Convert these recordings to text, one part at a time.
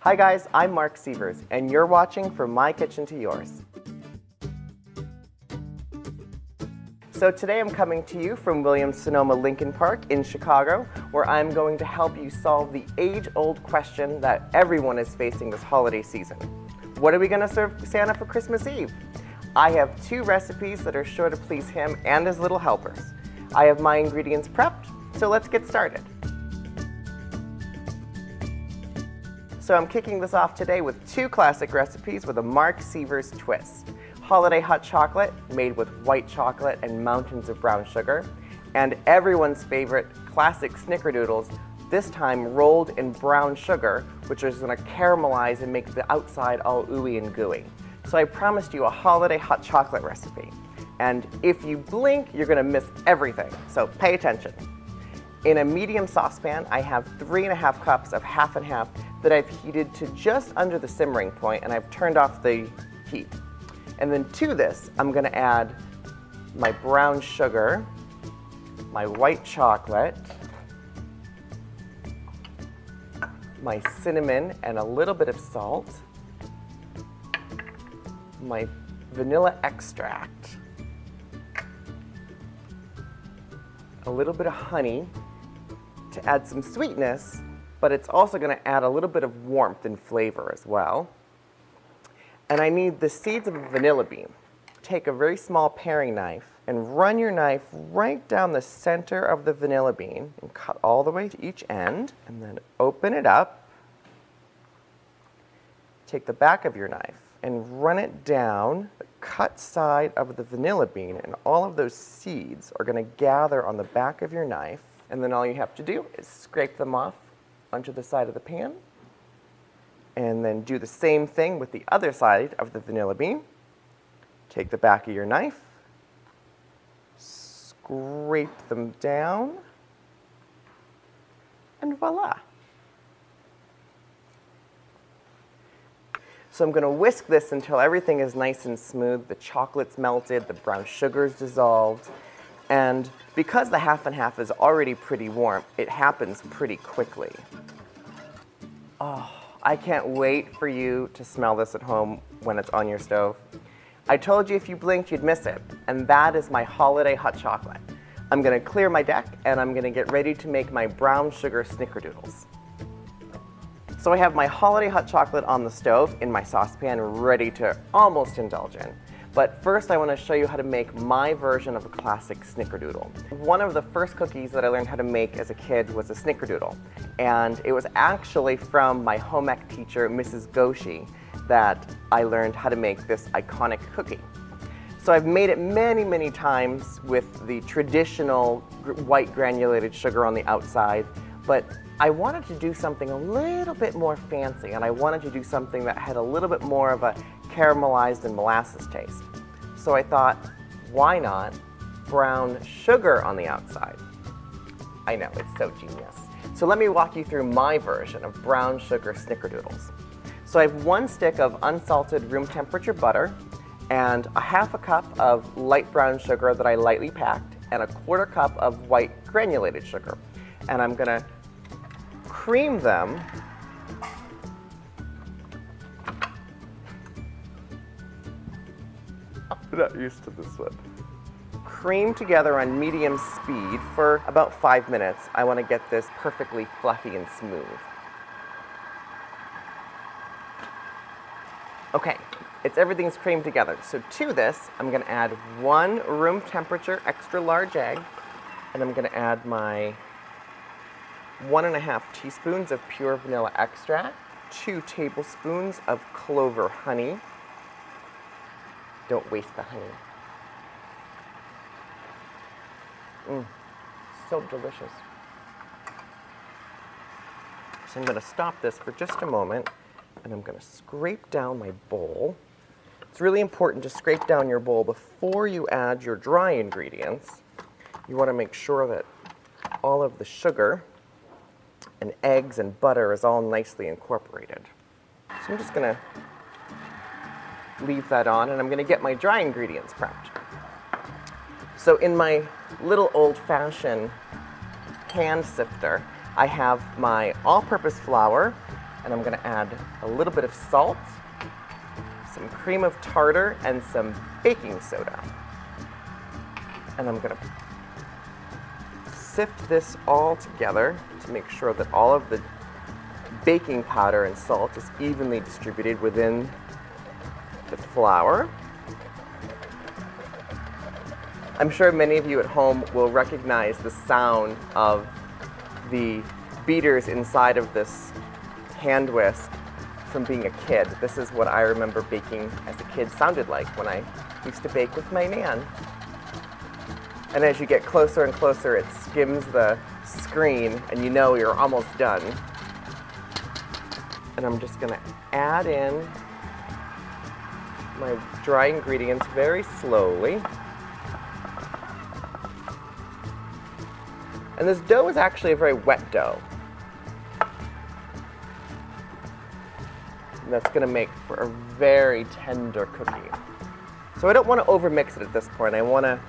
Hi guys, I'm Marc Sievers, and you're watching From My Kitchen to Yours. So today I'm coming to you from Williams-Sonoma Lincoln Park in Chicago, where I'm going to help you solve the age-old question that everyone is facing this holiday season. What are we going to serve Santa for Christmas Eve? I have two recipes that are sure to please him and his little helpers. I have my ingredients prepped, so let's get started. So I'm kicking this off today with two classic recipes with a Marc Sievers twist. Holiday hot chocolate made with white chocolate and mountains of brown sugar, and everyone's favorite classic Snickerdoodles, this time rolled in brown sugar, which is going to caramelize and make the outside all ooey and gooey. So I promised you a holiday hot chocolate recipe, and if you blink, you're going to miss everything, so pay attention. In a medium saucepan, I have 3½ cups of half and half that I've heated to just under the simmering point, and I've turned off the heat. And then to this, I'm going to add my brown sugar, my white chocolate, my cinnamon and a little bit of salt, my vanilla extract, a little bit of honey to add some sweetness, but it's also going to add a little bit of warmth and flavor as well. And I need the seeds of a vanilla bean. Take a very small paring knife and run your knife right down the center of the vanilla bean and cut all the way to each end, and then open it up. Take the back of your knife and run it down the cut side of the vanilla bean, and all of those seeds are going to gather on the back of your knife, and then all you have to do is scrape them off onto the side of the pan, and then do the same thing with the other side of the vanilla bean. Take the back of your knife, scrape them down, and voila. So I'm going to whisk this until everything is nice and smooth. The chocolate's melted, the brown sugar's dissolved, and because the half and half is already pretty warm, it happens pretty quickly. Oh, I can't wait for you to smell this at home when it's on your stove. I told you if you blinked, you'd miss it, and that is my holiday hot chocolate. I'm going to clear my deck, and I'm going to get ready to make my brown sugar Snickerdoodles. So I have my holiday hot chocolate on the stove in my saucepan, ready to almost indulge in. But first I want to show you how to make my version of a classic Snickerdoodle. One of the first cookies that I learned how to make as a kid was a Snickerdoodle. And it was actually from my home ec teacher, Mrs. Goshi, that I learned how to make this iconic cookie. So I've made it many, many times with the traditional white granulated sugar on the outside, but I wanted to do something a little bit more fancy, and I wanted to do something that had a little bit more of a caramelized and molasses taste. So I thought, why not brown sugar on the outside? I know, it's so genius. So let me walk you through my version of brown sugar Snickerdoodles. So I have 1 stick of unsalted room temperature butter and a ½ cup of light brown sugar that I lightly packed and a ¼ cup of white granulated sugar. And I'm gonna cream them I'm not used to this one. Cream together on medium speed for about 5 minutes. I want to get this perfectly fluffy and smooth. Okay, everything's creamed together. So to this, I'm going to add 1 room temperature extra large egg, and I'm going to add my 1½ teaspoons of pure vanilla extract, 2 tablespoons of clover honey. Don't waste the honey. So delicious. So I'm going to stop this for just a moment, and I'm going to scrape down my bowl. It's really important to scrape down your bowl before you add your dry ingredients. You want to make sure that all of the sugar and eggs and butter is all nicely incorporated. So I'm just going to leave that on, and I'm going to get my dry ingredients prepped. So in my little old-fashioned hand sifter, I have my all-purpose flour, And I'm going to add a little bit of salt, some cream of tartar, and some baking soda. And I'm going to sift this all together to make sure that all of the baking powder and salt is evenly distributed within the flour. I'm sure many of you at home will recognize the sound of the beaters inside of this hand whisk from being a kid. This is what I remember baking as a kid sounded like when I used to bake with my nan. And as you get closer and closer, it skims the screen and you know you're almost done. And I'm just going to add in my dry ingredients very slowly. And this dough is actually a very wet dough. And that's going to make for a very tender cookie. So I don't want to overmix it at this point. I want to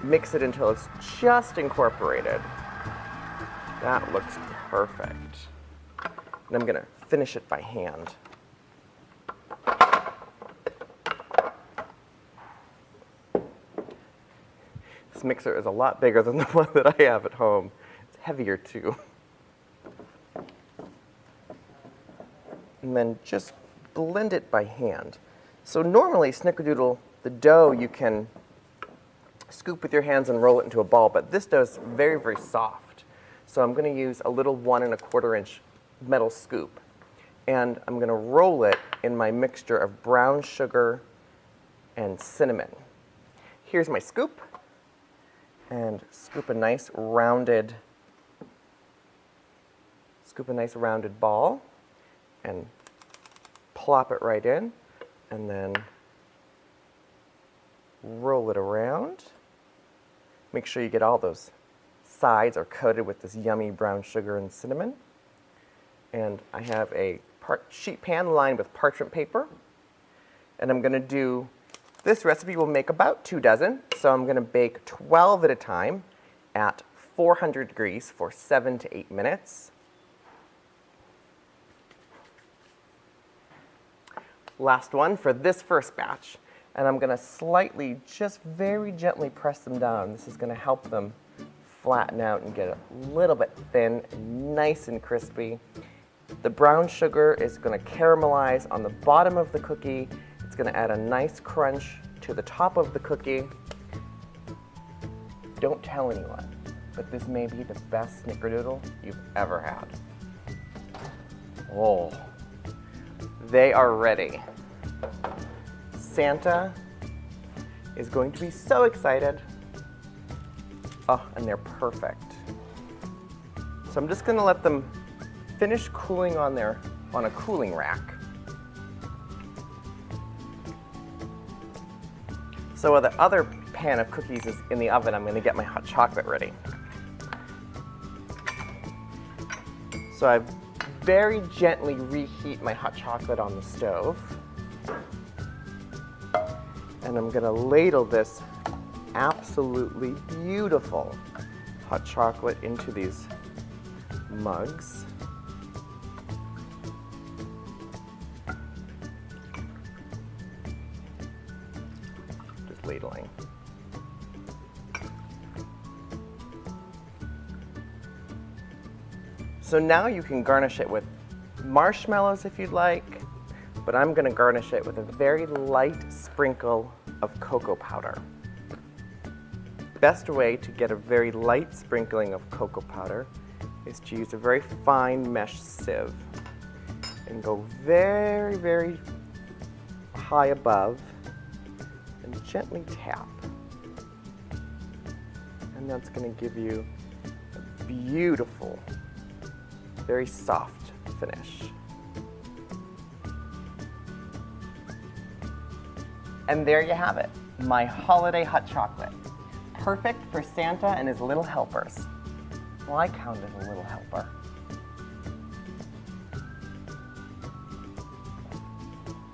mix it until it's just incorporated. That looks perfect. And I'm going to finish it by hand. This mixer is a lot bigger than the one that I have at home. It's heavier too. And then just blend it by hand. So normally Snickerdoodle, the dough you can scoop with your hands and roll it into a ball, but this dough is very, very soft. So I'm going to use a little 1 1/4 inch metal scoop. And I'm going to roll it in my mixture of brown sugar and cinnamon. Here's my scoop. And scoop a nice rounded ball and plop it right in, and then roll it around. Make sure you get all those sides are coated with this yummy brown sugar and cinnamon. And I have a sheet pan lined with parchment paper, and I'm going to do, this recipe will make about 2 dozen, so I'm going to bake 12 at a time at 400 degrees for 7 to 8 minutes. Last one for this first batch, and I'm going to slightly, just very gently press them down. This is going to help them flatten out and get a little bit thin, nice and crispy. The brown sugar is going to caramelize on the bottom of the cookie. It's going to add a nice crunch to the top of the cookie. Don't tell anyone, but this may be the best Snickerdoodle you've ever had. Oh, they are ready. Santa is going to be so excited. Oh, and they're perfect. So I'm just going to let them finish cooling on a cooling rack. So while the other pan of cookies is in the oven, I'm going to get my hot chocolate ready. So I very gently reheat my hot chocolate on the stove. And I'm going to ladle this absolutely beautiful hot chocolate into these mugs. Just ladling. So now you can garnish it with marshmallows if you'd like, but I'm going to garnish it with a very light sprinkle of cocoa powder. Best way to get a very light sprinkling of cocoa powder is to use a very fine mesh sieve and go very, very high above and gently tap. And that's going to give you a beautiful, very soft finish. And there you have it, my holiday hot chocolate. Perfect for Santa and his little helpers. Well, I count as a little helper.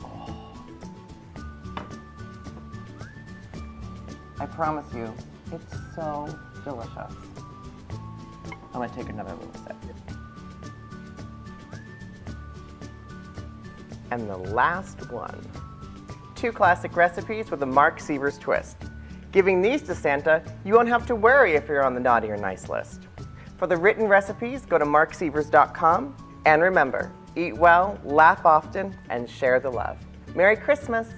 Oh. I promise you, it's so delicious. I'm gonna take another little sip. And the last one. 2 classic recipes with a Marc Sievers twist. Giving these to Santa, you won't have to worry if you're on the naughty or nice list. For the written recipes, go to marksievers.com. And remember, eat well, laugh often, and share the love. Merry Christmas!